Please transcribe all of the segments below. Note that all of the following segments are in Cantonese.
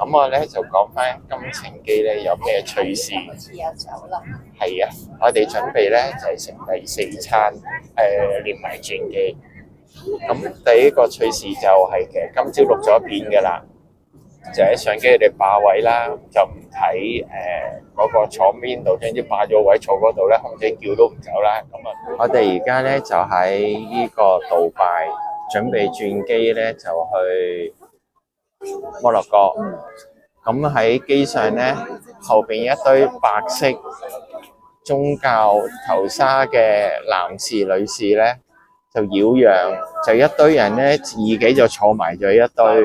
咁我咧就講翻金程機咧有咩趣事。好似有酒啦。係啊，我哋準備咧就係食第四餐，連埋轉機。咁第一個趣事就係其實今朝錄咗片㗎啦，就喺相機佢哋霸位啦，就唔睇嗰個坐邊度，總之霸咗位坐嗰度咧，空姐叫都唔走啦。咁啊，我哋而家咧就喺呢個杜拜準備轉機咧，就去摩洛哥。咁喺機上咧，後邊一堆白色宗教頭紗嘅男士女士咧，就擾攘，就一堆人咧自己就坐埋咗一堆。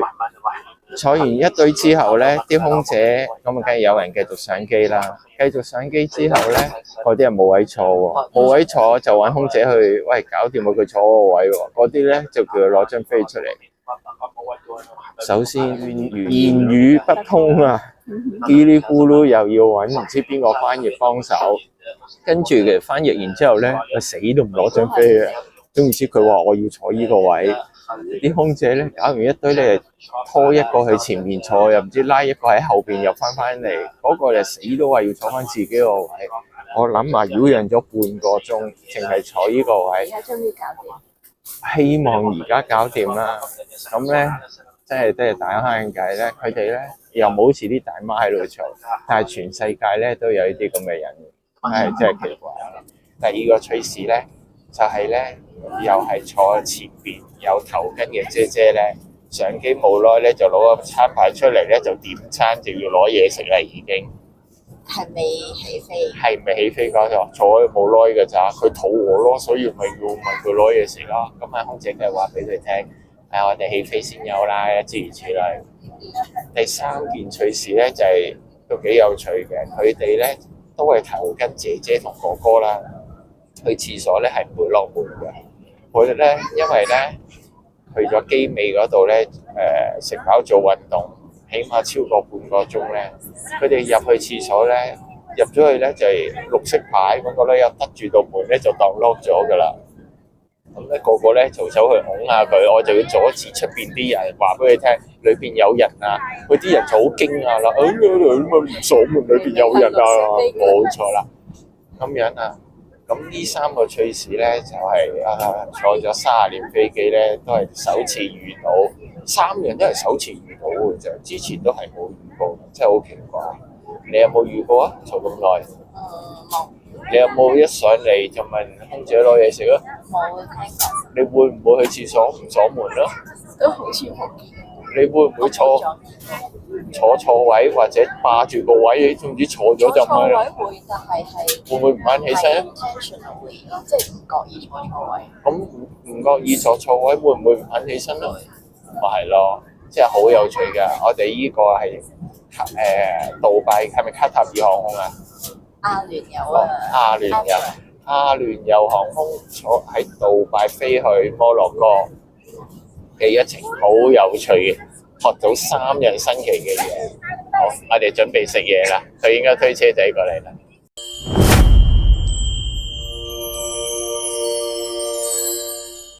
坐完一堆之後咧，啲空姐咁啊，梗係有人繼續上機啦。繼續上機之後咧，嗰啲人冇位坐喎，冇位坐就揾空姐去，喂，搞掂佢坐個位喎。嗰啲咧就叫佢攞張飛出嚟。首先言語不通啊，嘰哩咕嚕又要揾唔知邊個翻譯幫手，跟住嘅翻譯完之後咧，佢死都唔攞張飛嘅。總之佢話我要坐呢個位，啲空姐咧搞完一堆咧，拖一個去前面坐，又唔知拉一個喺後邊又翻嚟，嗰個就死都話要坐翻自己個位。我諗埋擾攘咗半個鐘，淨係坐呢個位。而家終於搞掂。希望而家搞掂啦。咁咧，真係都係大家傾偈咧，佢哋咧又冇好似啲大媽喺度嘈，但係全世界咧都有呢啲咁嘅人，係真係奇怪。第二個趣事咧，就係咧又係坐前邊有頭巾嘅姐姐咧，上機冇耐咧就攞個餐牌出嚟咧就點餐，就要攞嘢食啦已經。係未起飛？係未起飛嗰度，坐咗冇耐㗎咋，佢肚餓咯，所以咪要問佢攞嘢食咯。咁啊，空姐就話俾佢聽，我哋起飛先有啦，諸如此類。第三件趣事咧就係、都幾有趣嘅，佢哋咧都係頭巾姐姐同哥哥啦，去廁所咧係唔會落門嘅。佢哋咧因為咧去咗機尾嗰度咧，食飽做運動。起碼超過半個鐘咧，佢哋入去廁所咧，入咗去咧就係綠色牌嗰個咧，有得住道門咧就當 lock 咗㗎啦。咁咧個個咧就走去拱下佢，我就要阻止出邊啲人，話俾佢聽裏邊有人啊。佢啲人就好驚訝啦，唔鎖門裏邊有人啊，冇錯啦，咁樣啊。咁呢三個趣事咧就係、坐咗30年飛機咧，都係首次遇到。3人都係首次遇到嘅啫，之前都係冇遇過，真係好奇怪。你有冇遇過啊？坐咁耐？冇。你有冇一上嚟就問空姐攞嘢食啊？冇聽過。你會唔會去廁所唔鎖門咯？都好似冇見。你會唔會坐錯位或者霸住個位？你總之坐咗就唔係啦。坐錯位會，但係會唔會唔啱起身？intentional 會咯，即係唔覺意坐錯位。咁唔覺意坐錯位，會唔會唔肯起身咯？咪係咯，即係好有趣㗎。我哋呢個係杜拜係咪卡塔爾航空啊？阿聯酋啊。阿聯酋航空坐喺杜拜飛去摩洛哥嘅一程好有趣嘅，學到3樣新奇嘅嘢。好，我哋準備食嘢啦，佢應該推車仔過嚟啦。